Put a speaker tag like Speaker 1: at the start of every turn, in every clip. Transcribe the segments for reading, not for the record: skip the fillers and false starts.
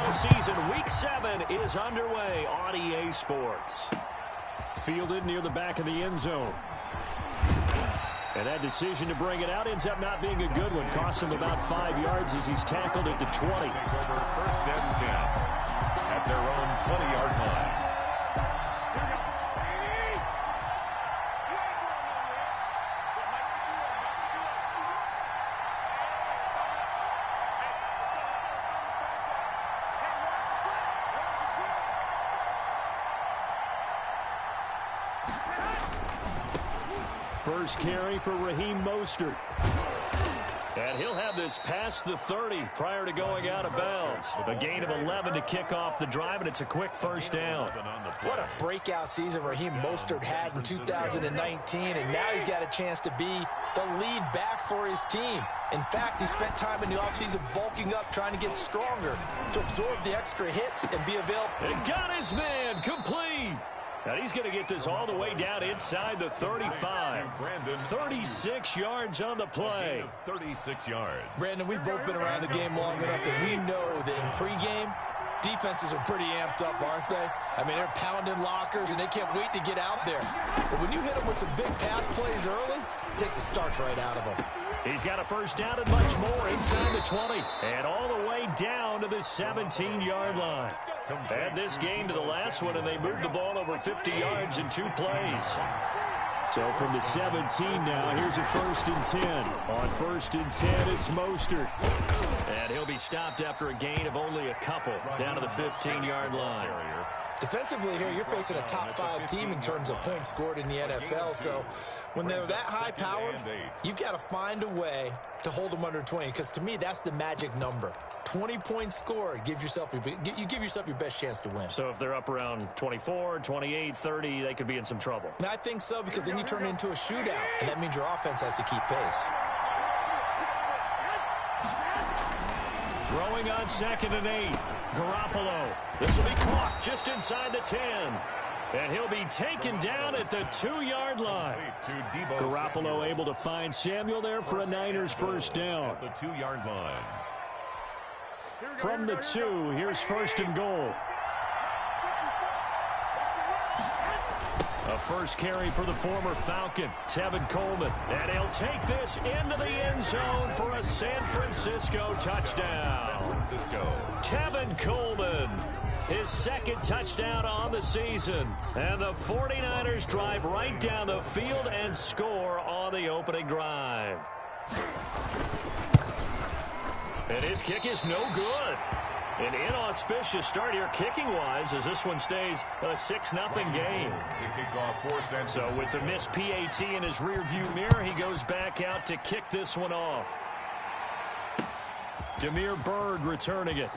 Speaker 1: NFL season, Week 7 is underway on EA Sports. Fielded near the back of the end zone. And that decision to bring it out ends up not being a good one. Cost him about 5 yards as he's tackled at the 20.
Speaker 2: Take over first and 10 at their own 20-yard line.
Speaker 1: First carry for Raheem Mostert. And he'll have this past the 30 prior to going out of bounds. A gain of 11 to kick off the drive, and it's a quick first down.
Speaker 3: What a breakout season Raheem Mostert had in 2019, and now he's got a chance to be the lead back for his team. In fact, he spent time in the offseason bulking up, trying to get stronger to absorb the extra hits and be available.
Speaker 1: And got his man complete. And he's going to get this all the way down inside the 35. 36 yards on the play.
Speaker 2: 36 yards.
Speaker 3: Brandon, we've both been around the game long enough that we know that in pregame, defenses are pretty amped up, aren't they? I mean, they're pounding lockers, and they can't wait to get out there. But when you hit them with some big pass plays early, it takes the starch right out of them.
Speaker 1: He's got a first down and much more inside the 20. And all the way down to the 17-yard line. Add this game to the last one, and they moved the ball over 50 yards in 2 plays. So from the 17 now, here's a first and 10. On first and 10, it's Mostert. And he'll be stopped after a gain of only a couple, down to the 15-yard line.
Speaker 3: Defensively here, you're facing a top-5 team in terms of points scored in the NFL. So when they're that high-powered, you've got to find a way to hold them under 20. Because to me, that's the magic number. 20 points scored, you give yourself your best chance to win.
Speaker 1: So if they're up around 24, 28, 30, they could be in some trouble.
Speaker 3: And I think so, because then you turn it into a shootout, and that means your offense has to keep pace.
Speaker 1: Throwing on 2nd and 8. Garoppolo. This will be caught just inside the 10. And he'll be taken down at the 2-yard line. Garoppolo able to find Samuel there for a Niners first down.
Speaker 2: The 2-yard line.
Speaker 1: From the 2, here's first and goal. A first carry for the former Falcon, Tevin Coleman. And he'll take this into the end zone for a San Francisco touchdown. Tevin Coleman, his 2nd touchdown on the season. And the 49ers drive right down the field and score on the opening drive. And his kick is no good. An inauspicious start here kicking-wise as this one stays a 6-0 game. So with the missed PAT in his rearview mirror, he goes back out to kick this one off. Damiere Byrd returning it.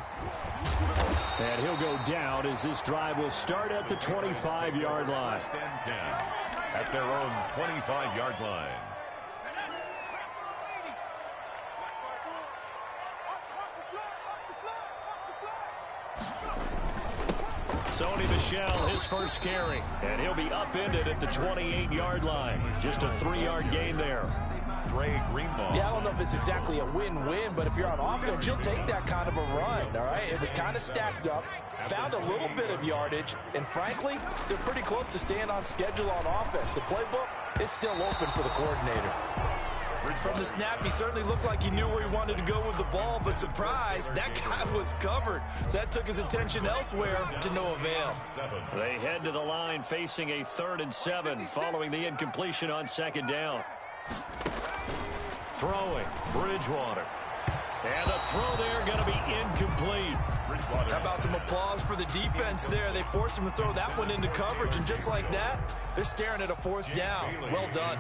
Speaker 1: And he'll go down as this drive will start at the 25-yard line.
Speaker 2: At their own 25-yard line.
Speaker 1: Sony Michel, his first carry. And he'll be upended at the 28-yard line. Just a 3-yard gain there.
Speaker 3: Yeah, I don't know if it's exactly a win-win, but if you're on offense, you'll take that kind of a run, all right? It was kind of stacked up, found a little bit of yardage, and frankly, they're pretty close to staying on schedule on offense. The playbook is still open for the coordinator. From the snap, he certainly looked like he knew where he wanted to go with the ball, but surprise, that guy was covered. So that took his attention elsewhere to no avail.
Speaker 1: They head to the line facing a 3rd and 7 following the incompletion on 2nd down. Throwing, Bridgewater. And the throw there going to be incomplete.
Speaker 3: How about some applause for the defense there? They forced him to throw that one into coverage, and just like that, they're staring at a 4th down. Well done.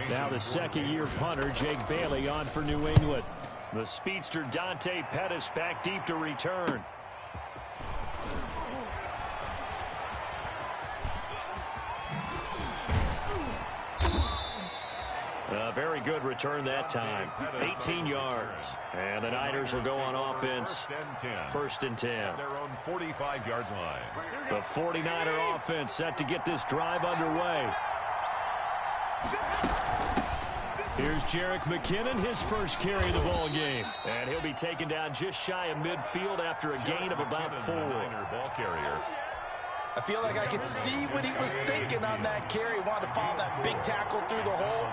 Speaker 1: Now the 2nd-year punter, Jake Bailey, on for New England. The speedster Dante Pettis back deep to return. A very good return that time. 18 yards. And the Niners will go on offense. 1st and 10.
Speaker 2: Their own 45-yard line.
Speaker 1: The 49er offense set to get this drive underway. Here's Jerick McKinnon, his first carry of the ball game. And he'll be taken down just shy of midfield after a gain of about 4.
Speaker 2: Ball carrier.
Speaker 3: I feel like I could see what he was thinking on that carry. Wanted to follow that big tackle through the hole.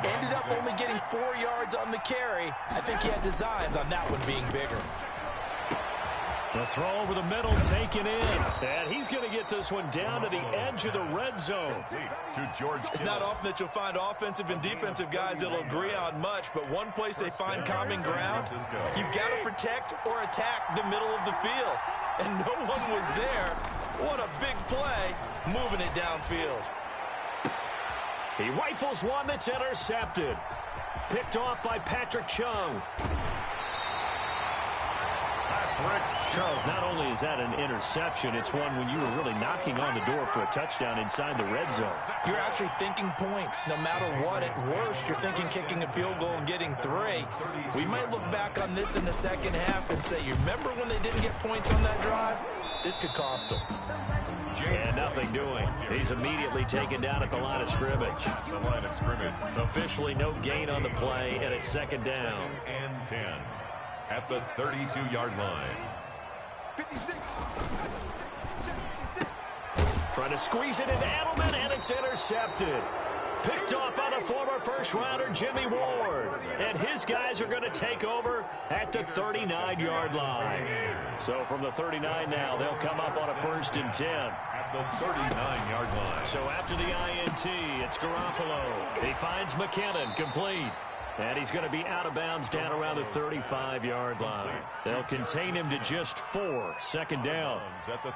Speaker 3: Ended up only getting 4 yards on the carry. I think he had designs on that one being bigger.
Speaker 1: The throw over the middle taken in. And he's going to get this one down to the edge of the red zone.
Speaker 3: It's not often that you'll find offensive and defensive guys that'll agree on much, but one place they find common ground, you've got to protect or attack the middle of the field. And no one was there. What a big play, moving it downfield.
Speaker 1: He rifles one that's intercepted. Picked off by Patrick Chung. Charles, not only is that an interception, it's one when you were really knocking on the door for a touchdown inside the red zone.
Speaker 3: You're actually thinking points. No matter what, at worst, you're thinking kicking a field goal and getting 3. We might look back on this in the second half and say, you remember when they didn't get points on that drive? This could cost them.
Speaker 1: And nothing doing. He's immediately taken down at the line of scrimmage.
Speaker 2: The line of scrimmage.
Speaker 1: Officially no gain on the play, and it's second down.
Speaker 2: And 10 at the 32-yard line.
Speaker 1: Trying to squeeze it into Edelman, and it's intercepted. Picked off by the former first-rounder Jimmy Ward. And his guys are going to take over at the 39-yard line. So from the 39 now, they'll come up on a 1st and 10.
Speaker 2: At the 39-yard line.
Speaker 1: So after the INT, it's Garoppolo. He finds McKinnon, complete. And he's going to be out of bounds down around the 35-yard line. They'll contain him to just 4. Second down.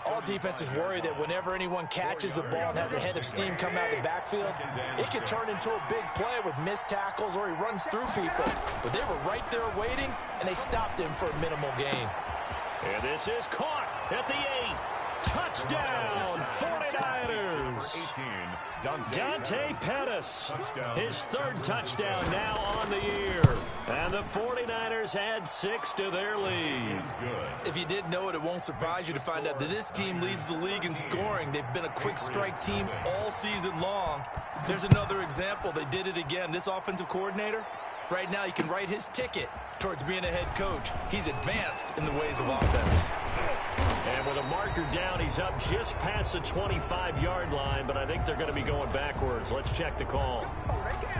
Speaker 3: All defenses worry that whenever anyone catches the ball and has a head of steam come out of the backfield, it could turn into a big play with missed tackles or he runs through people. But they were right there waiting, and they stopped him for a minimal gain.
Speaker 1: And this is caught at the 8. Touchdown, 49ers. Dante Pettis, his 3rd touchdown now on the year. And the 49ers add 6 to their lead.
Speaker 3: If you didn't know it, it won't surprise you to find out that this team leads the league in scoring. They've been a quick strike team all season long. There's another example. They did it again. This offensive coordinator, right now you can write his ticket towards being a head coach. He's advanced in the ways of offense.
Speaker 1: And with a marker down, he's up just past the 25-yard line, but I think they're going to be going backwards. Let's check the call.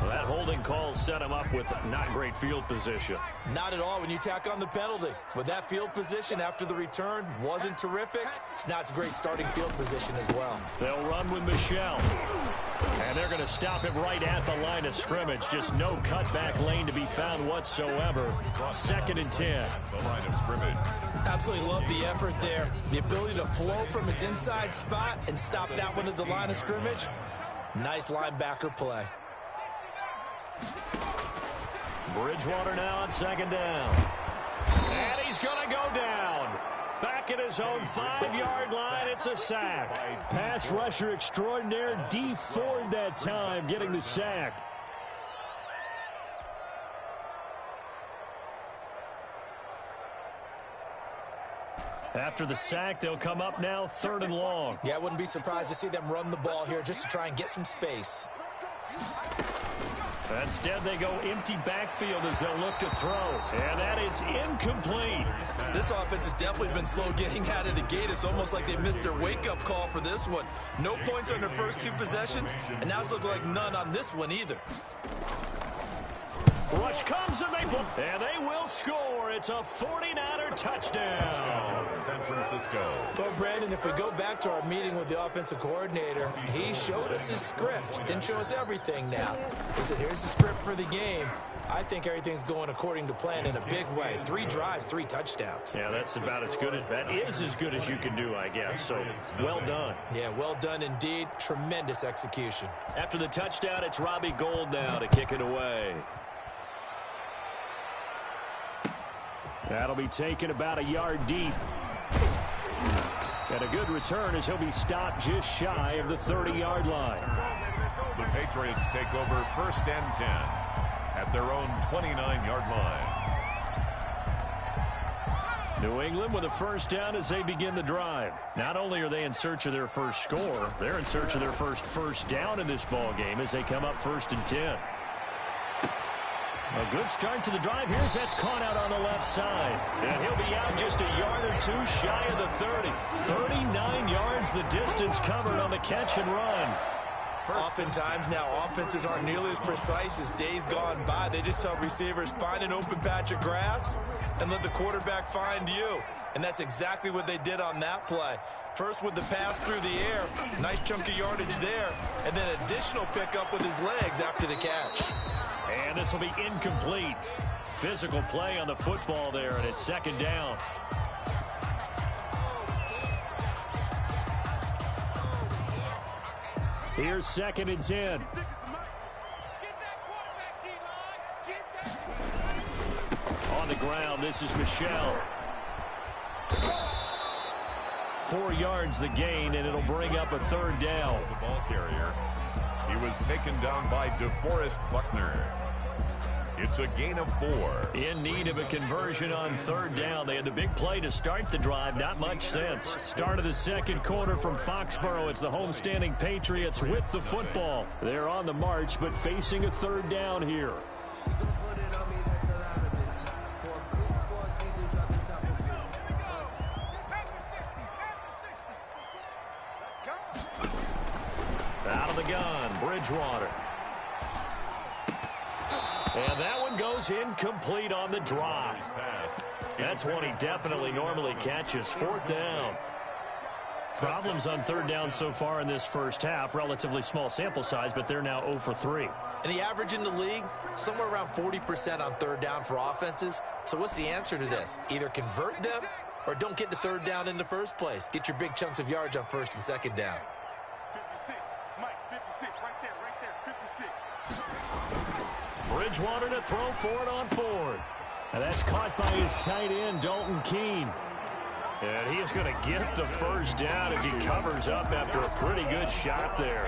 Speaker 1: Well, that holding call set him up with not great field position.
Speaker 3: Not at all when you tack on the penalty. With that field position after the return wasn't terrific. It's not a great starting field position as well.
Speaker 1: They'll run with Michelle. And they're going to stop him right at the line of scrimmage. Just no cutback lane to be found whatsoever. 2nd and 10.
Speaker 2: The line of scrimmage.
Speaker 3: Absolutely love the effort there. The ability to flow from his inside spot and stop that one at the line of scrimmage. Nice linebacker play.
Speaker 1: Bridgewater now on 2nd down. And he's going to go down. Back at his own 5-yard line, it's a sack. Pass rusher extraordinaire, D Ford that time, getting the sack. After the sack, they'll come up now 3rd and long.
Speaker 3: Yeah, I wouldn't be surprised to see them run the ball here just to try and get some space.
Speaker 1: Instead, they go empty backfield as they'll look to throw. And that is incomplete.
Speaker 3: This offense has definitely been slow getting out of the gate. It's almost like they missed their wake-up call for this one. No points on their first 2 possessions, and now it's looking like none on this one either.
Speaker 1: Rush comes and they will score. It's a 49er touchdown.
Speaker 2: San Francisco.
Speaker 3: Well, Brandon, if we go back to our meeting with the offensive coordinator, he showed us his script. Didn't show us everything now. He said, here's the script for the game. I think everything's going according to plan in a big way. 3 drives, 3 touchdowns.
Speaker 1: Yeah, that's about as good as that is as good as you can do, I guess. So, well done.
Speaker 3: Yeah, well done indeed. Tremendous execution.
Speaker 1: After the touchdown, it's Robbie Gould now to kick it away. That'll be taken about a yard deep. And a good return as he'll be stopped just shy of the 30-yard line.
Speaker 2: The Patriots take over 1st and 10 at their own 29-yard line.
Speaker 1: New England with a 1st down as they begin the drive. Not only are they in search of their first score, they're in search of their first down in this ball game as they come up 1st and 10. A good start to the drive. That's caught out on the left side. And he'll be out just a yard or two shy of the 30. 39 yards the distance covered on the catch and run.
Speaker 3: Oftentimes now, offenses aren't nearly as precise as days gone by. They just help receivers find an open patch of grass and let the quarterback find you. And that's exactly what they did on that play. First with the pass through the air, nice chunk of yardage there, and then additional pickup with his legs after the catch.
Speaker 1: And this will be incomplete. Physical play on the football there, and it's second down. Here's 2nd and 10. On the ground, this is Michelle. 4 yards the gain, and it'll bring up a third down.
Speaker 2: The ball carrier. He was taken down by DeForest Buckner. It's a gain of 4.
Speaker 1: In need of a conversion on third down. They had the big play to start the drive. Not much sense. Start of the second quarter from Foxborough. It's the homestanding Patriots with the football. They're on the march, but facing a third down here. Out of the gun, Bridgewater. And that one goes incomplete on the drive. That's one he definitely normally catches. 4th down. Problems on third down so far in this first half. Relatively small sample size, but they're now 0 for 3.
Speaker 3: And the average in the league, somewhere around 40% on third down for offenses. So what's the answer to this? Either convert them or don't get to third down in the first place. Get your big chunks of yards on first and second down.
Speaker 4: 56, Mike, 56, right there, 56.
Speaker 1: Bridgewater to throw for it on 4th. And that's caught by his tight end, Dalton Keene. And he is going to get the first down as he covers up after a pretty good shot there.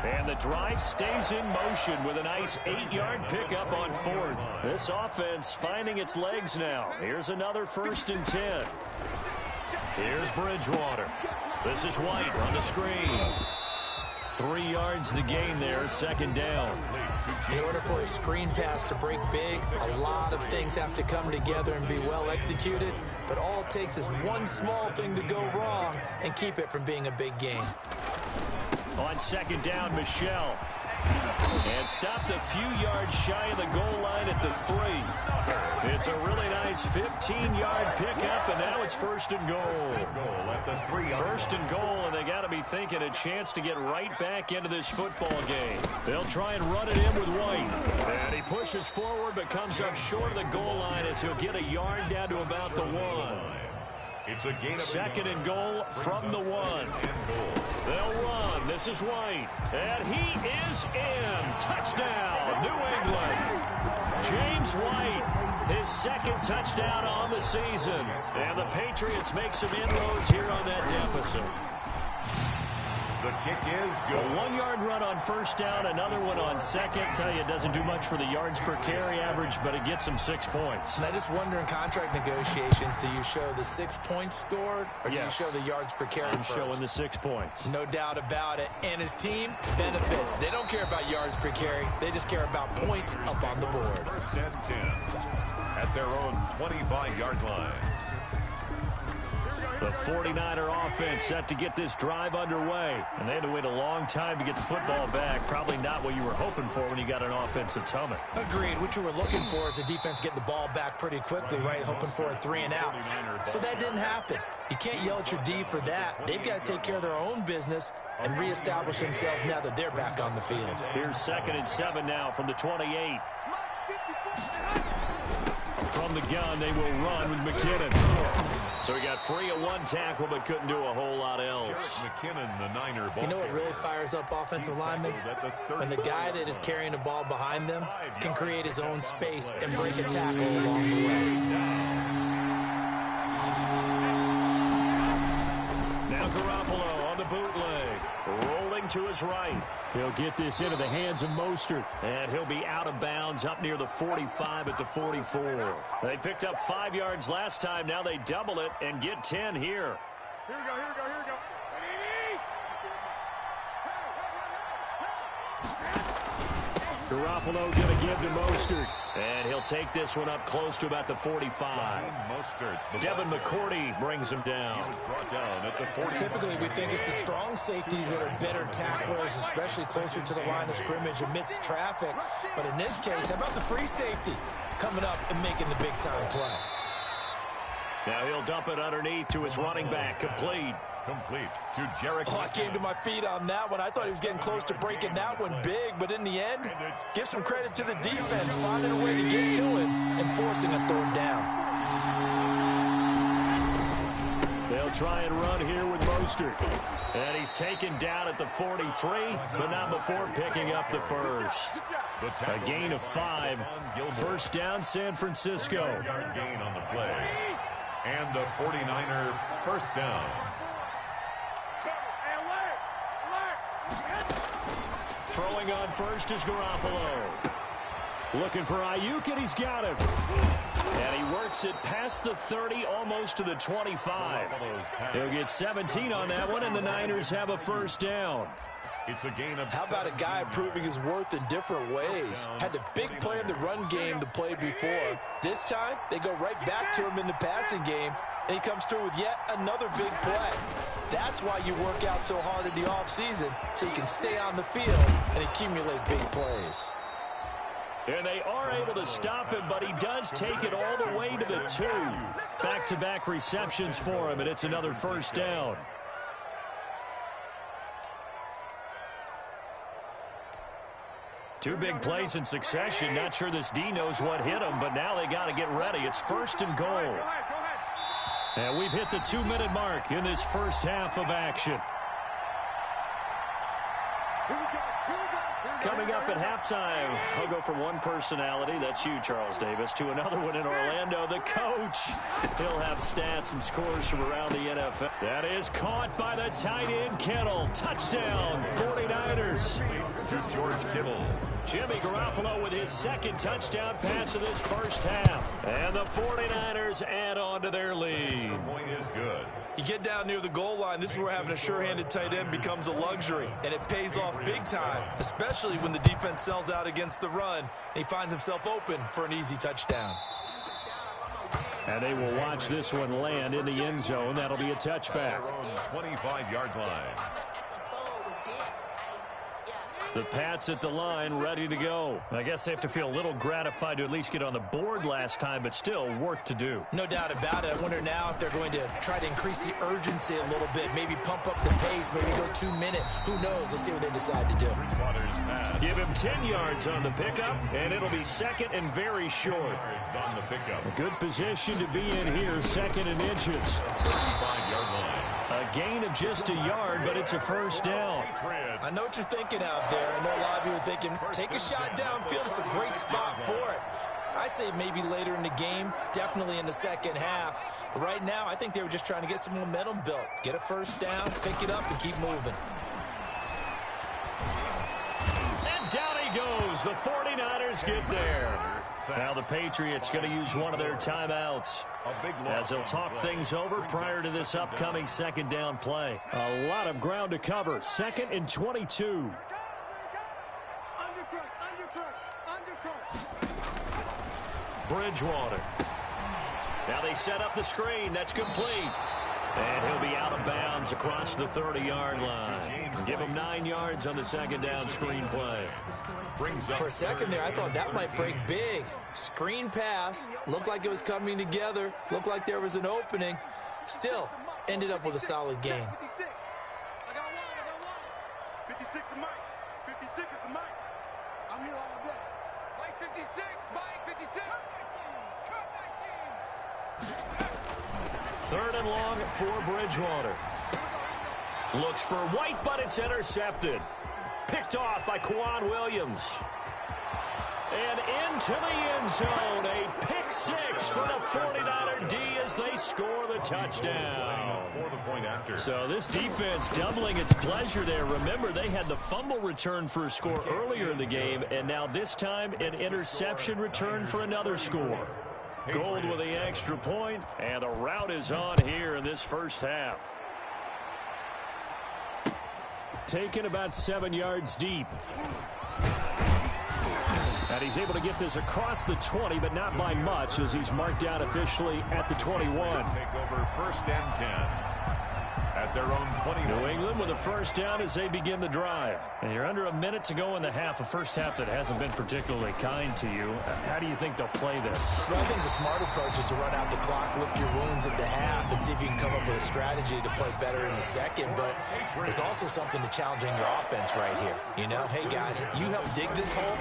Speaker 1: And the drive stays in motion with a nice 8-yard pickup on 4th. This offense finding its legs now. Here's another 1st and 10. Here's Bridgewater. This is White on the screen. 3 yards the gain there, second down.
Speaker 3: In order for a screen pass to break big, a lot of things have to come together and be well executed. But all it takes is one small thing to go wrong and keep it from being a big gain.
Speaker 1: On second down, Michelle. And stopped a few yards shy of the goal line at the 3. It's a really nice 15-yard pickup, and now it's 1st and goal. 1st and goal, and they got to be thinking a chance to get right back into this football game. They'll try and run it in with White. And he pushes forward but comes up short of the goal line as he'll get a yard down to about the 1.
Speaker 2: It's a gain of
Speaker 1: 2nd and goal from the 1. They'll run. This is White. And he is in. Touchdown, New England. James White, his 2nd touchdown on the season. And the Patriots make some inroads here on that deficit.
Speaker 2: The kick is good.
Speaker 1: A 1-yard run on first down, another one on second. Tell you, it doesn't do much for the yards per carry average, but it gets them 6 points.
Speaker 3: And I just wonder in contract negotiations, do you show the 6 points scored, or do you show the yards per carry
Speaker 1: I'm showing the 6 points.
Speaker 3: No doubt about it. And his team benefits. They don't care about yards per carry. They just care about points up on the board.
Speaker 2: 1st and 10 at their own 25-yard line.
Speaker 1: The 49er offense set to get this drive underway. And they had to wait a long time to get the football back. Probably not what you were hoping for when you got an offense that's humming.
Speaker 3: Agreed. What you were looking for is the defense getting the ball back pretty quickly, right? Hoping for a 3 and out. So that didn't happen. You can't yell at your D for that. They've got to take care of their own business and reestablish themselves now that they're back on the field.
Speaker 1: Here's 2nd and 7 now from the 28. From the gun, they will run with McKinnon. So he got free of 1 tackle, but couldn't do a whole lot else.
Speaker 2: McKinnon, the Niner ball.
Speaker 3: You know what really fires up offensive linemen? When the guy that is carrying the ball behind them can create his own space and break a tackle along the way.
Speaker 1: Now Garoppolo on the bootleg. Rolling to his right. He'll get this into the hands of Mostert. And he'll be out of bounds up near the 45 at the 44. They picked up 5 yards last time. Now they double it and get 10 here.
Speaker 4: Here we go, here we go, here we go.
Speaker 1: Garoppolo going to give to Mostert. And he'll take this one up close to about the 45. Devin McCourty brings him down.
Speaker 2: He was brought down at the 40.
Speaker 3: Typically, we think it's the strong safeties that are better tacklers, especially closer to the line of scrimmage amidst traffic. But in this case, how about the free safety coming up and making the big-time play?
Speaker 1: Now he'll dump it underneath to his running back. Complete
Speaker 2: to Jericho.
Speaker 3: Oh, I came to my feet on that one. I thought he was getting close to breaking that one big, but in the end, give some credit to the defense, finding a way to get to him and forcing a third down.
Speaker 1: They'll try and run here with Mostert. And he's taken down at the 43, but not before picking up the first. A gain of 5. First down, San Francisco.
Speaker 2: Yard gain on the play. And the 49er first down.
Speaker 1: Throwing on first is Garoppolo. Looking for Ayuk, and he's got him. And he works it past the 30, almost to the 25. He'll get 17 on that one, and the Niners have a first down.
Speaker 2: It's a gain of
Speaker 3: How about a guy proving his worth in different ways? Had the big play in the run game the play before. This time, they go right back to him in the passing game, and he comes through with yet another big play. That's why you work out so hard in the offseason, so you can stay on the field and accumulate big plays.
Speaker 1: And they are able to stop him, but he does take it all the way to the 2. Back-to-back receptions for him, and it's another first down. Two big plays in succession. Not sure this D knows what hit him, but now they got to get ready. It's first and goal. And we've hit the 2-minute mark in this first half of action. Coming up at halftime, I'll go from one personality, that's you, Charles Davis, to another one in Orlando, the coach. He'll have stats and scores from around the NFL. That is caught by the tight end, Kittle. Touchdown, 49ers.
Speaker 2: To George Kittle.
Speaker 1: Jimmy Garoppolo with his second touchdown pass of this first half. And the 49ers add on to their lead.
Speaker 2: The point is good.
Speaker 3: You get down near the goal line, this is where having a sure-handed tight end becomes a luxury, and it pays off big time, especially when the defense sells out against the run, and he finds himself open for an easy touchdown.
Speaker 1: And they will watch this one land in the end zone. That'll be a touchback.
Speaker 2: 25-yard line.
Speaker 1: The Pats at the line, ready to go. I guess they have to feel a little gratified to at least get on the board last time, but still work to do.
Speaker 3: No doubt about it. I wonder now if they're going to try to increase the urgency a little bit, maybe pump up the pace, maybe go 2-minute. Who knows? Let's see what they decide to do.
Speaker 1: Give him 10 yards on the pickup, and it'll be second and very short.
Speaker 2: On the pickup.
Speaker 1: A good position to be in here, second and inches.
Speaker 2: 35-yard line.
Speaker 1: A gain of just a yard, but it's a first down.
Speaker 3: I know what you're thinking out there. I know a lot of you are thinking, take a shot downfield. It's a great spot for it. I'd say maybe later in the game, definitely in the second half. But right now, I think they were just trying to get some momentum built. Get a first down, pick it up, and keep moving.
Speaker 1: And down he goes. The 49ers get there. Now the Patriots going to use one of their timeouts as they'll talk things over prior to this upcoming second down play. A lot of ground to cover. Second and 22. Bridgewater. Now they set up the screen. That's complete. And he'll be out of bounds across the 30-yard line. Give him 9 yards on the second down screen play.
Speaker 3: For a second there, I thought that might break big. Screen pass. Looked like it was coming together. Looked like there was an opening. Still, ended up with a solid gain.
Speaker 4: I got one. 56 is Mike. 56 is the Mike. I'm here all day. Mike 56. Mike 56.
Speaker 1: Third and long for Bridgewater. Looks for White, but it's intercepted. Picked off by Kwan Williams. And into the end zone. A pick six for the 49er D as they score the touchdown. So this defense doubling its pleasure there. Remember, they had the fumble return for a score earlier in the game, and now this time an interception return for another score. Gold with the extra point, and the route is on here in this first half. Taken about 7 yards deep. And he's able to get this across the 20, but not by much, as he's marked down officially at the 21.
Speaker 2: Take over 1st and 10. At their own 20.
Speaker 1: New England with a first down as they begin the drive. And you're under a minute to go in the half, a first half that hasn't been particularly kind to you. How do you think they'll play this?
Speaker 3: Well, I think the smart approach is to run out the clock, lick your wounds at the half, and see if you can come up with a strategy to play better in the second. But there's also something to challenging your offense right here. You know, hey, guys, you help dig this hole.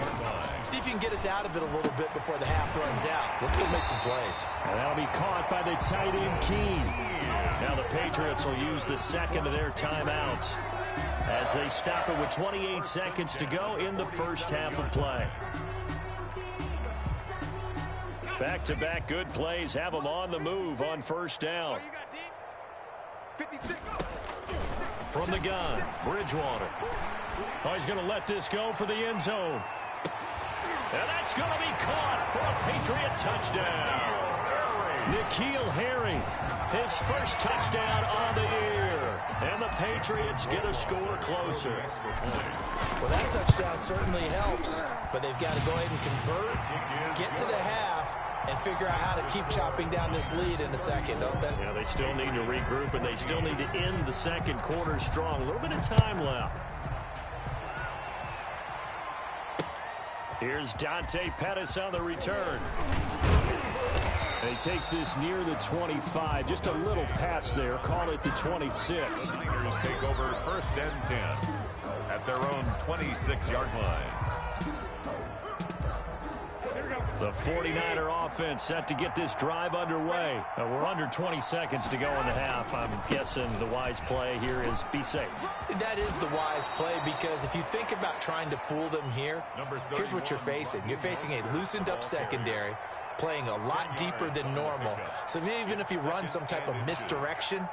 Speaker 3: See if you can get us out of it a little bit before the half runs out. Let's go make some plays.
Speaker 1: And that'll be caught by the tight end, Keene. Now the Patriots will use the second of their timeouts as they stop it with 28 seconds to go in the first half of play. Back-to-back good plays have them on the move on first down. From the gun, Bridgewater. Oh, he's going to let this go for the end zone. And that's going to be caught for a Patriot touchdown. N'Keal Harry, his first touchdown on the year. And the Patriots get a score closer.
Speaker 3: Well, that touchdown certainly helps, but they've got to go ahead and convert, get to the half, and figure out how to keep chopping down this lead in the second, don't they?
Speaker 1: Yeah, they still need to regroup, and they still need to end the second quarter strong. A little bit of time left. Here's Dante Pettis on the return. And he takes this near the 25, just a little pass there. Call it the 26.
Speaker 2: Niners take over 1st and 10 at their own 26-yard line.
Speaker 1: The 49er offense set to get this drive underway. We're under 20 seconds to go in the half. I'm guessing the wise play here is be safe.
Speaker 3: That is the wise play, because if you think about trying to fool them here, here's what you're facing. You're facing a loosened up secondary, playing a lot deeper than normal. So even if you run some type of misdirection,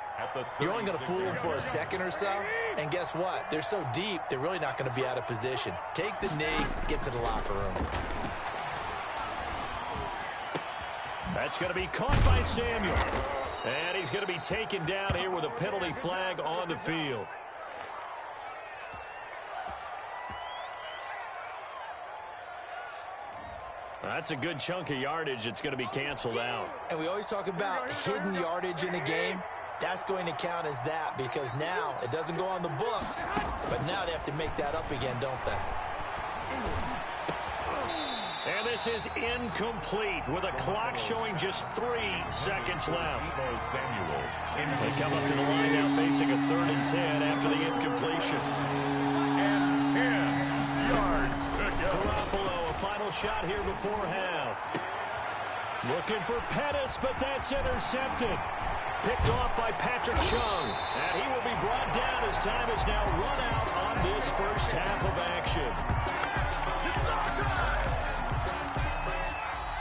Speaker 3: you're only going to fool them for a second or so. And guess what? They're so deep, they're really not going to be out of position. Take the knee, get to the locker room.
Speaker 1: That's going to be caught by Samuel. And he's going to be taken down here with a penalty flag on the field. That's a good chunk of yardage. It's going to be canceled out.
Speaker 3: And we always talk about hidden yardage in a game. That's going to count as that, because now it doesn't go on the books, but now they have to make that up again, don't they?
Speaker 1: And this is incomplete with a clock showing just 3 seconds left. They come up to the line now facing a 3rd and 10 after the incompletion.
Speaker 2: And 10 yards to go.
Speaker 1: Garoppolo, a final shot here before half. Looking for Pettis, but that's intercepted. Picked off by Patrick Chung. And he will be brought down as time is now run out on this first half of action.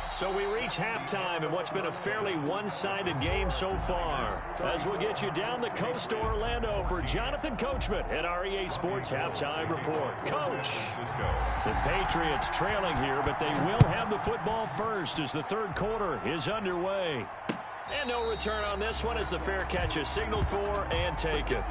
Speaker 1: So we reach halftime in what's been a fairly one-sided game so far. As we'll get you down the coast to Orlando for Jonathan Coachman at our EA Sports Halftime Report. Coach, the Patriots trailing here, but they will have the football first as the third quarter is underway. And no return on this one as the fair catch is signaled for and taken.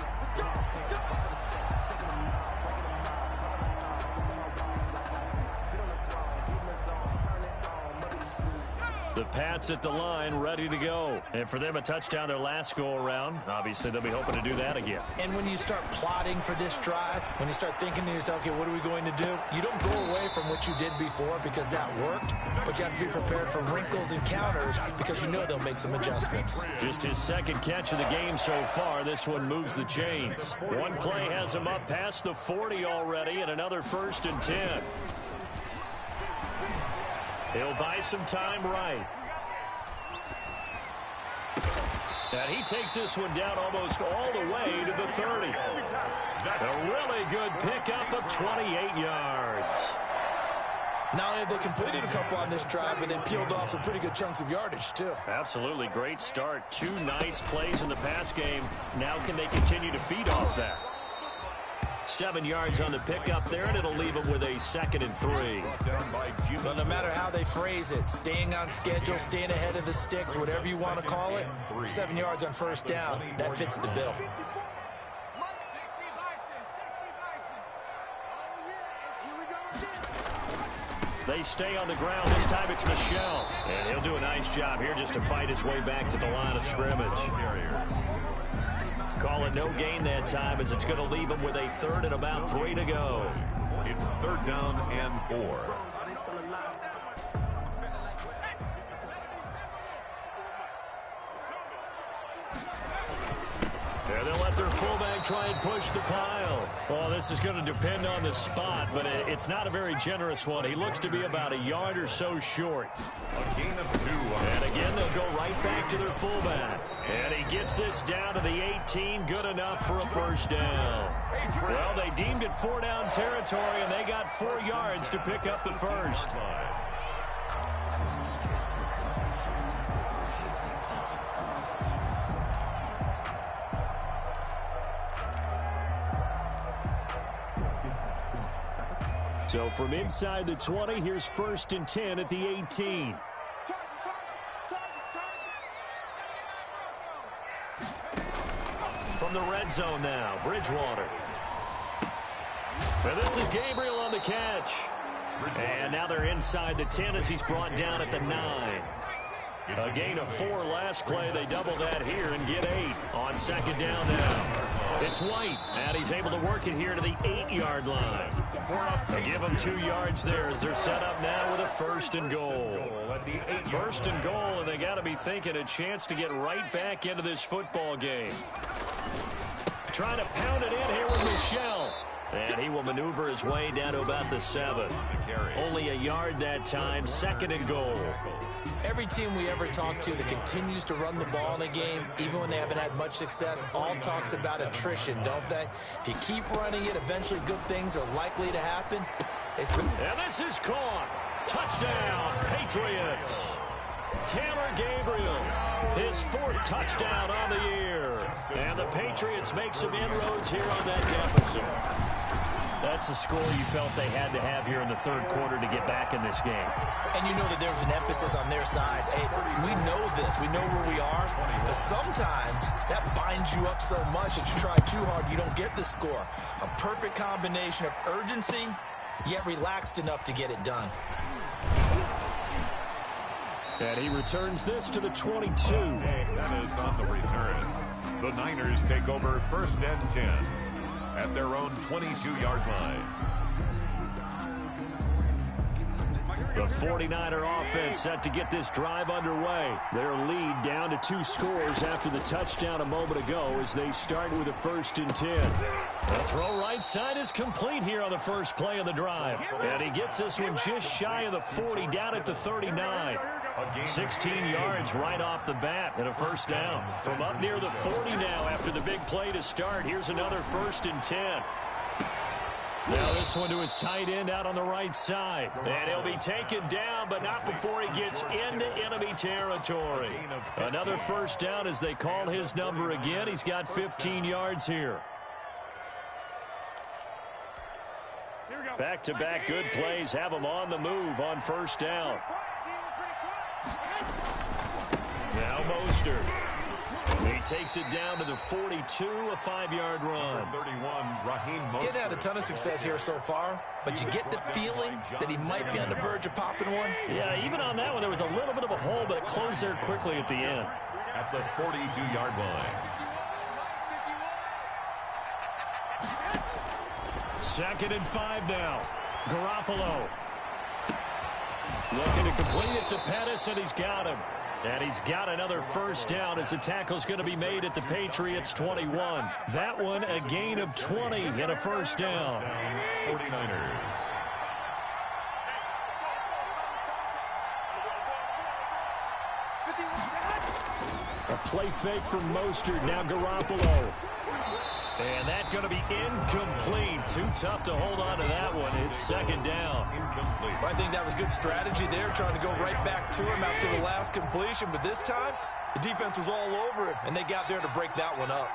Speaker 1: The Pats at the line, ready to go. And for them, a touchdown their last go-around. Obviously, they'll be hoping to do that again.
Speaker 3: And when you start plotting for this drive, when you start thinking to yourself, okay, what are we going to do? You don't go away from what you did before because that worked, but you have to be prepared for wrinkles and counters because you know they'll make some adjustments.
Speaker 1: Just his second catch of the game so far. This one moves the chains. One play has him up past the 40 already, and another 1st and 10. He'll buy some time right. And he takes this one down almost all the way to the 30. A really good pickup of 28 yards.
Speaker 3: Not only have they completed a couple on this drive, but they peeled off some pretty good chunks of yardage, too.
Speaker 1: Absolutely great start. 2 nice plays in the pass game. Now can they continue to feed off that? 7 yards on the pickup there, and it'll leave them with a 2nd and 3.
Speaker 3: Well, no matter how they phrase it, staying on schedule, staying ahead of the sticks, whatever you want to call it, 7 yards on first down, that fits the bill.
Speaker 1: They stay on the ground. This time it's Michel. And he'll do a nice job here just to fight his way back to the line of scrimmage. Call it no gain that time as it's going to leave him with a third and about 3 to go.
Speaker 2: It's 3rd down and 4.
Speaker 1: And they'll let their fullback try and push the pile. Well, this is going to depend on the spot, but it's not a very generous one. He looks to be about a yard or so short.
Speaker 2: A gain of 2.
Speaker 1: And again, they'll go right back to their fullback. And he gets this down to the 18. Good enough for a first down. Well, they deemed it 4-down territory, and they got 4 yards to pick up the first. So from inside the 20, here's 1st and 10 at the 18. From the red zone now, Bridgewater. And this is Gabriel on the catch. And now they're inside the 10 as he's brought down at the 9. A gain of 4 last play. They double that here and get 8 on 2nd down now. It's White, and he's able to work it here to the 8-yard line. They give him 2 yards there as they're set up now with a 1st and goal. 1st and goal, and they got to be thinking a chance to get right back into this football game. Trying to pound it in here with Michel. And he will maneuver his way down to about the 7. Only a yard that time, 2nd and goal.
Speaker 3: Every team we ever talk to that continues to run the ball in a game, even when they haven't had much success, all talks about attrition, don't they? If you keep running it, eventually good things are likely to happen.
Speaker 1: And this is caught. Touchdown, Patriots. Taylor Gabriel, his 4th touchdown on the year. And the Patriots make some inroads here on that deficit. That's a score you felt they had to have here in the 3rd quarter to get back in this game.
Speaker 3: And you know that there's an emphasis on their side. Hey, we know this. We know where we are. But sometimes that binds you up so much that you try too hard, you don't get the score. A perfect combination of urgency, yet relaxed enough to get it done.
Speaker 1: And he returns this to the 22.
Speaker 2: That is on the return. The Niners take over 1st and 10 at their own 22-yard line.
Speaker 1: The 49er offense set to get this drive underway. Their lead down to 2 scores after the touchdown a moment ago as they start with a 1st and 10. The throw right side is complete here on the first play of the drive. And he gets this one just shy of the 40 down at the 39. 16 yards right off the bat and a first down. From up near the 40 now after the big play to start. Here's another 1st and 10. Now this one to his tight end out on the right side. And he'll be taken down, but not before he gets into enemy territory. Another first down as they call his number again. He's got 15 yards here. Back-to-back good plays have him on the move on 1st down. Now Mostert. He takes it down to the 42, a 5-yard run.
Speaker 2: 31, Raheem Mostert.
Speaker 3: Getting had a ton of success here so far, but you get the feeling that he might be on the verge of popping one.
Speaker 1: Yeah, even on that one, there was a little bit of a hole, but it closed there quickly at the end.
Speaker 2: At the 42-yard line.
Speaker 1: 2nd and 5 now. Garoppolo. Looking to complete it to Pettis, and he's got him. And he's got another first down as the tackle's going to be made at the Patriots 21. That one a gain of 20 and a first down.
Speaker 2: 49ers.
Speaker 1: A play fake from Mostert, now Garoppolo. And that's going to be incomplete. Too tough to hold on to that one. It's 2nd down.
Speaker 2: Incomplete.
Speaker 3: I think that was good strategy there, trying to go right back to him after the last completion. But this time, the defense was all over him, and they got there to break that one up.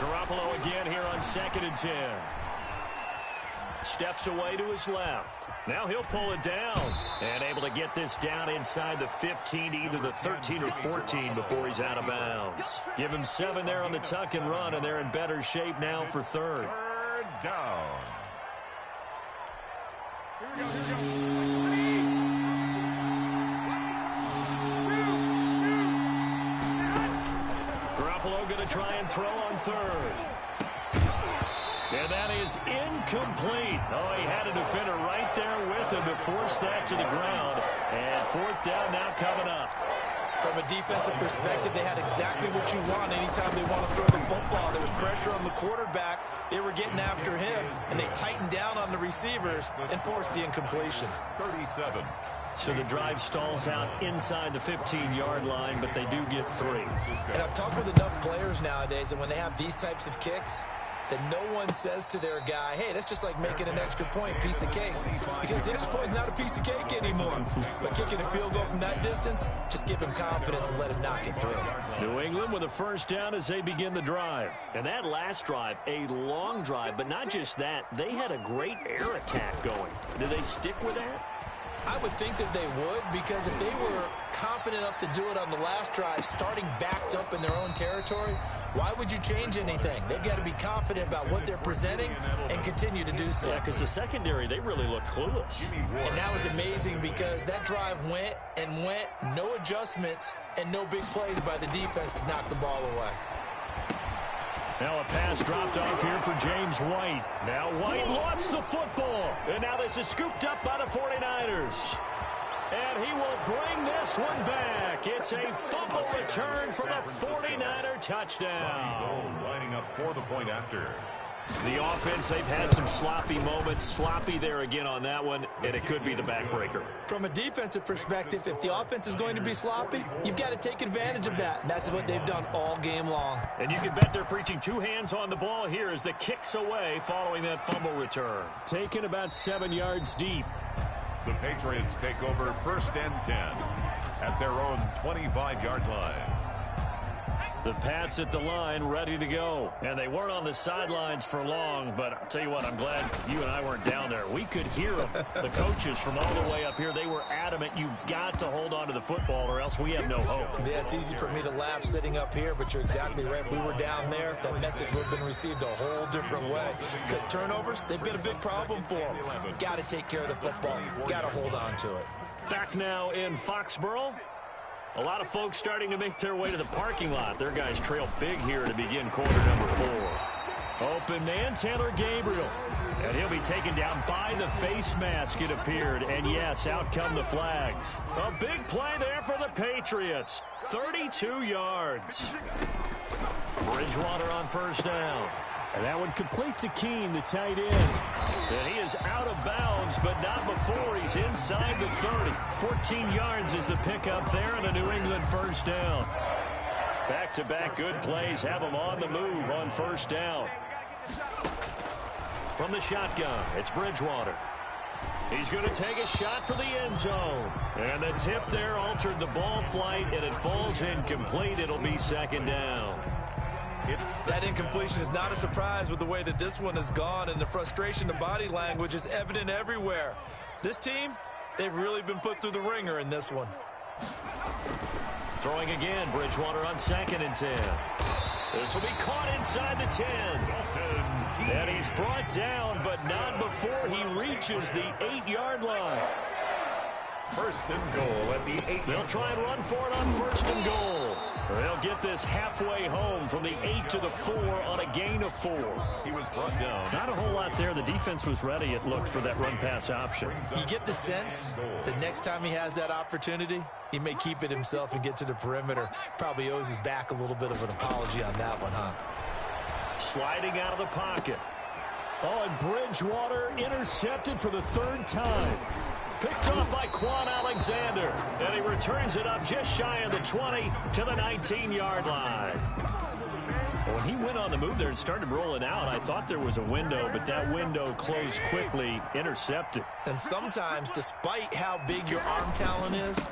Speaker 1: Garoppolo again here on 2nd and 10. Steps away to his left. Now he'll pull it down. And able to get this down inside the 15 to either the 13 or 14 before he's out of bounds. Give him 7 there on the tuck and run, and they're in better shape now for 3rd.
Speaker 2: 3rd down.
Speaker 1: Garoppolo going to try and throw on third. And that is incomplete. Oh, he had a defender right there with him to force that to the ground. And fourth down now coming up.
Speaker 3: From a defensive perspective, they had exactly what you want anytime they want to throw the football. There was pressure on the quarterback. They were getting after him, and they tightened down on the receivers and forced the incompletion.
Speaker 2: 37.
Speaker 1: So the drive stalls out inside the 15-yard line, but they do get 3.
Speaker 3: And I've talked with enough players nowadays, and when they have these types of kicks, that no one says to their guy, hey, that's just like making an extra point, piece of cake. Because the extra point is not a piece of cake anymore. But kicking a field goal from that distance, just give him confidence and let him knock it through.
Speaker 1: New England with a first down as they begin the drive. And that last drive, a long drive, but not just that, they had a great air attack going. Do they stick with that?
Speaker 3: I would think that they would, because if they were confident enough to do it on the last drive, starting backed up in their own territory, why would you change anything? They've got to be confident about what they're presenting and continue to do so.
Speaker 1: Yeah, because the secondary, they really look clueless.
Speaker 3: And that was amazing because that drive went and went, no adjustments, and no big plays by the defense to knock the ball away.
Speaker 1: Now a pass dropped off here for James White. Now White lost the football. And now this is scooped up by the 49ers. And he will bring this one back. It's a fumble return for the 49er touchdown.
Speaker 2: Lining up for the point after.
Speaker 1: The offense, they've had some sloppy moments. Sloppy there again on that one, and it could be the backbreaker.
Speaker 3: From a defensive perspective, if the offense is going to be sloppy, you've got to take advantage of that. And that's what they've done all game long.
Speaker 1: And you can bet they're preaching 2 hands on the ball here as the kick's away following that fumble return. Taken about 7 yards deep.
Speaker 2: The Patriots take over first and 10 at their own 25-yard line.
Speaker 1: The Pats at the line ready to go. And they weren't on the sidelines for long, but I'll tell you what, I'm glad you and I weren't down there. We could hear them. The coaches from all the way up here, they were adamant, you've got to hold on to the football or else we have no hope.
Speaker 3: Yeah, it's easy for me to laugh sitting up here, but you're exactly right. If we were down there, that message would have been received a whole different way. Because turnovers, they've been a big problem for them. Got to take care of the football. Got to hold on to it.
Speaker 1: Back now in Foxborough. A lot of folks starting to make their way to the parking lot. Their guys trail big here to begin quarter number 4. Open man, Taylor Gabriel. And he'll be taken down by the face mask, it appeared. And yes, out come the flags. A big play there for the Patriots. 32 yards. Bridgewater on first down. And that one complete to Keene, the tight end. And he is out of bounds, but not before he's inside the 30. 14 yards is the pickup there, and a New England first down. Back-to-back good plays have him on the move on first down. From the shotgun, it's Bridgewater. He's going to take a shot for the end zone. And the tip there altered the ball flight, and it falls incomplete. It'll be second down.
Speaker 3: That incompletion is not a surprise with the way that this one has gone, and the frustration of body language is evident everywhere. This team, they've really been put through the ringer in this one.
Speaker 1: Throwing again, Bridgewater on 2nd and 10. This will be caught inside the 10. And he's brought down, but not before he reaches the 8-yard line.
Speaker 2: First and goal at the 8.
Speaker 1: They'll try and run for it on first and goal. They'll get this halfway home from the 8 to the 4 on a gain of 4.
Speaker 2: He was brought down.
Speaker 1: Not a whole lot there. The defense was ready, it looked, for that run-pass option.
Speaker 3: You get the sense that next time he has that opportunity, he may keep it himself and get to the perimeter. Probably owes his back a little bit of an apology on that one, huh?
Speaker 1: Sliding out of the pocket. Oh, and Bridgewater intercepted for the 3rd time. Picked off by Quan Alexander. And he returns it up just shy of the 20 to the 19-yard line. When he went on the move there and started rolling out, I thought there was a window, but that window closed quickly, intercepted.
Speaker 3: And sometimes, despite how big your arm talent is,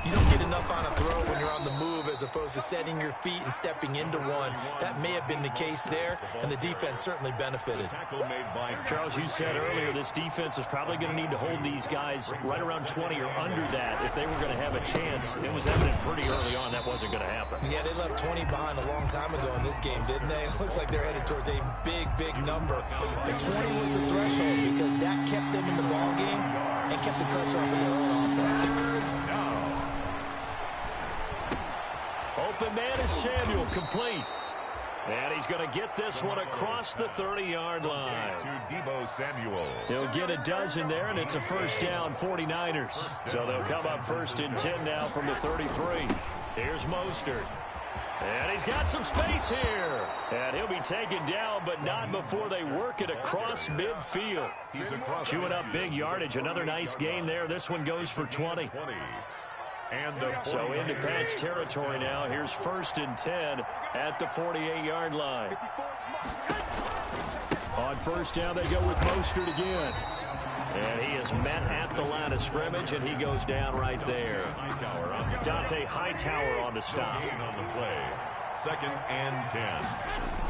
Speaker 3: you don't get enough on a throw when you're on the move as opposed to setting your feet and stepping into one. That may have been the case there, and the defense certainly benefited.
Speaker 1: Charles, you said earlier this defense is probably going to need to hold these guys right around 20 or under that if they were going to have a chance. It was evident pretty early on that wasn't going to happen.
Speaker 3: Yeah, they left 20 behind a long time ago in this game. game, didn't they? It looks like they're headed towards a big, big number. The 20 was the threshold because that kept them in the ball game and kept the pressure off of their own offense.
Speaker 1: Open man is Samuel, complete. And he's going to get this one across the 30-yard line.
Speaker 2: To Deebo Samuel.
Speaker 1: He'll get a dozen there, and it's a first down, 49ers. So they'll come up 1st and 10 now from the 33. Here's Mostert. And he's got some space here. And he'll be taken down, but not before they work it across midfield. Chewing up big yardage. Another nice gain there. This one goes for 20. So into Pat's territory now. Here's 1st and 10 at the 48-yard line. On first down, they go with Mostert again. And he is met at the line of scrimmage, and he goes down right there. Dante Hightower on the stop.
Speaker 2: On the play. 2nd and 10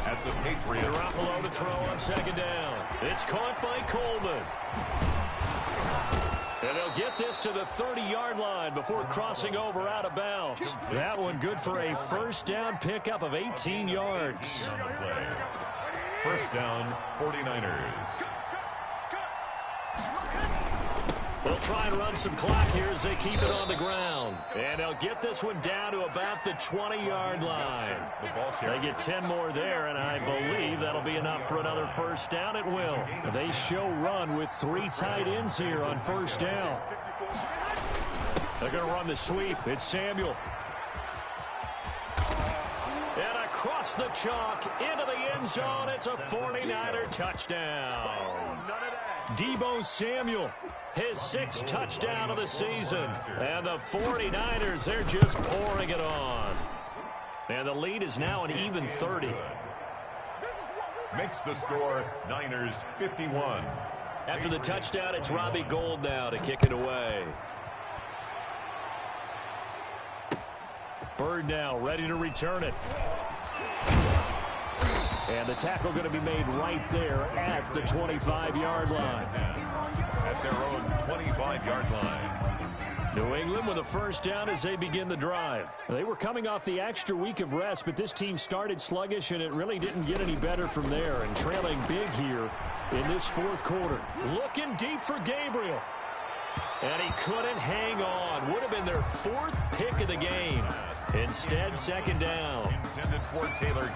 Speaker 2: at the Patriots.
Speaker 1: Garoppolo to throw on 2nd down. It's caught by Coleman. And they'll get this to the 30-yard line before crossing over out of bounds. That one good for a first down pickup of 18 yards.
Speaker 2: First down, 49ers.
Speaker 1: They'll try and run some clock here as they keep it on the ground. And they'll get this one down to about the 20-yard line. They get 10 more there, and I believe that'll be enough for another first down. It will. They show run with 3 tight ends here on first down. They're going to run the sweep. It's Samuel. And across the chalk into the end zone. It's a 49er touchdown. Deebo Samuel, his 6th touchdown of the season. And the 49ers, they're just pouring it on. And the lead is now an even 30.
Speaker 2: Makes the score Niners 51.
Speaker 1: After the touchdown, it's Robbie Gould now to kick it away. Bird now ready to return it. And the tackle going to be made right there at the 25-yard line.
Speaker 2: At their own 25-yard line.
Speaker 1: New England with a first down as they begin the drive. They were coming off the extra week of rest, but this team started sluggish, and it really didn't get any better from there. And trailing big here in this 4th quarter. Looking deep for Gabriel. And he couldn't hang on. Would have been their 4th pick of the game. Instead, 2nd down.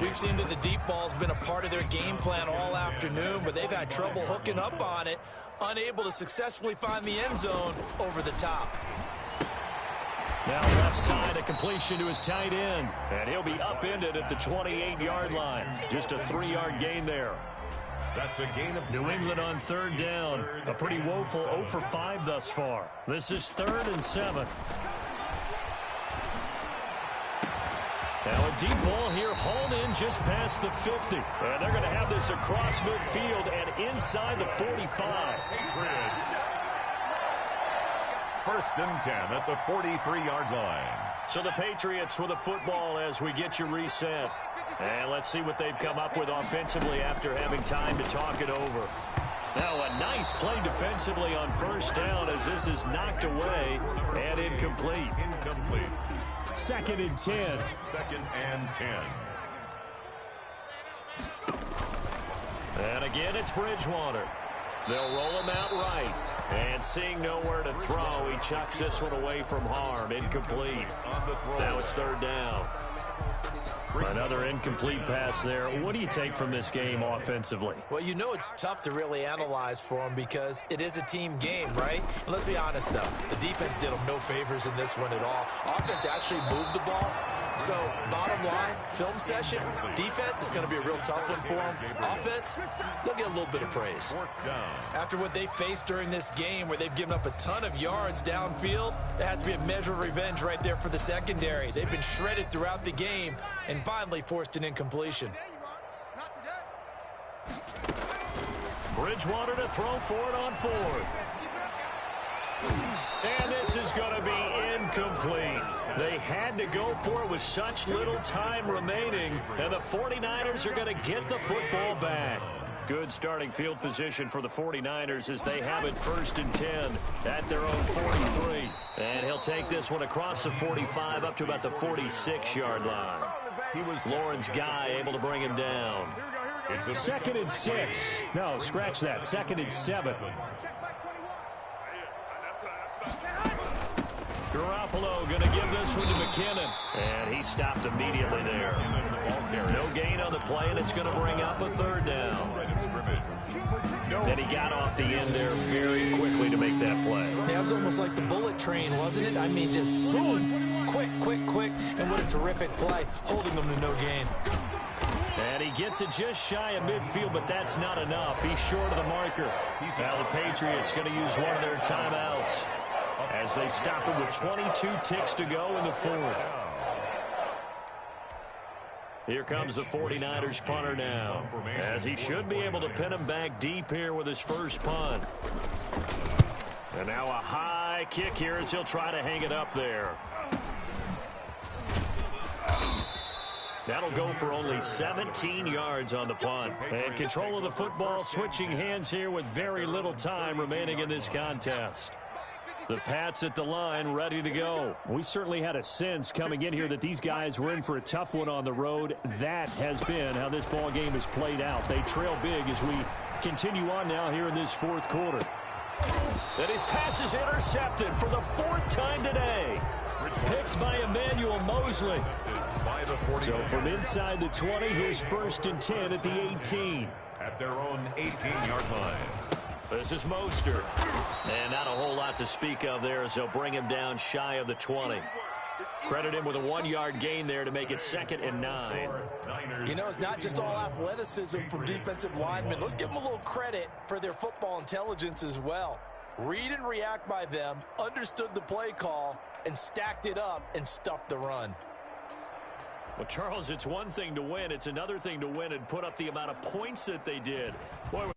Speaker 3: We've seen that the deep ball's been a part of their game plan all afternoon, but they've had trouble hooking up on it, unable to successfully find the end zone over the top.
Speaker 1: Now left side, a completion to his tight end. And he'll be upended at the 28-yard line. Just a 3-yard gain there.
Speaker 2: That's a gain of
Speaker 1: New England on 3rd down. A pretty woeful 0 for 5 thus far. This is 3rd and 7. Now a deep ball here, hauled in just past the 50. And they're going to have this across midfield and inside the 45.
Speaker 2: Patriots. 1st and 10 at the 43-yard line.
Speaker 1: So the Patriots with a football as we get you reset. And let's see what they've come up with offensively after having time to talk it over. Now a nice play defensively on first down as this is knocked away and incomplete.
Speaker 2: Incomplete.
Speaker 1: 2nd and 10.
Speaker 2: 2nd and 10.
Speaker 1: And again, it's Bridgewater. They'll roll him out right. And seeing nowhere to throw, he chucks this one away from harm. Incomplete. Now it's 3rd down. Another incomplete pass there. What do you take from this game offensively?
Speaker 3: Well, you know it's tough to really analyze for them because it is a team game, right? And let's be honest, though. The defense did them no favors in this one at all. Offense actually moved the ball. So, bottom line, film session, defense is going to be a real tough one for them. Offense, they'll get a little bit of praise. After what they faced during this game where they've given up a ton of yards downfield, there has to be a measure of revenge right there for the secondary. They've been shredded throughout the game and finally forced an incompletion.
Speaker 1: Bridgewater to throw for it on 4th. And this is going to be incomplete. They had to go for it with such little time remaining, and the 49ers are going to get the football back. Good starting field position for the 49ers as they have it 1st and 10 at their own 43. And he'll take this one across the 45 up to about the 46-yard line.
Speaker 2: He was
Speaker 1: Lawrence Guy able to bring him down.
Speaker 2: It's a
Speaker 5: 2nd and 6. No, scratch that. 2nd and 7.
Speaker 1: Garoppolo going to give this one to McKinnon. And he stopped immediately there. No gain on the play, and it's going to bring up a 3rd down. And he got off the end there very quickly to make that play.
Speaker 3: That was almost like the bullet train, wasn't it? I mean, just zoom, quick, and what a terrific play, holding them to no gain.
Speaker 1: And he gets it just shy of midfield, but that's not enough. He's short of the marker. Now the Patriots going to use one of their timeouts as they stop him with 22 ticks to go in the 4th. Here comes the 49ers punter now, as he should be able to pin him back deep here with his first punt. And now a high kick here as he'll try to hang it up there. That'll go for only 17 yards on the punt. And control of the football switching hands here with very little time remaining in this contest. The Pats at the line, ready to go.
Speaker 5: We certainly had a sense coming in here that these guys were in for a tough one on the road. That has been how this ball game has played out. They trail big as we continue on now here in this 4th quarter.
Speaker 1: And his pass is intercepted for the 4th time today. Picked by Emmanuel Mosley.
Speaker 5: So from inside the 20, here's 1st and 10 at the 18.
Speaker 2: At their own 18-yard line.
Speaker 1: This is Mostert. And not a whole lot to speak of there as they'll bring him down shy of the 20. Credit him with a 1-yard gain there to make it 2nd and 9.
Speaker 3: You know, it's not just all athleticism from defensive linemen. Let's give them a little credit for their football intelligence as well. Read and react by them, understood the play call, and stacked it up and stuffed the run.
Speaker 1: Well, Charles, it's one thing to win. It's another thing to win and put up the amount of points that they did. Boy,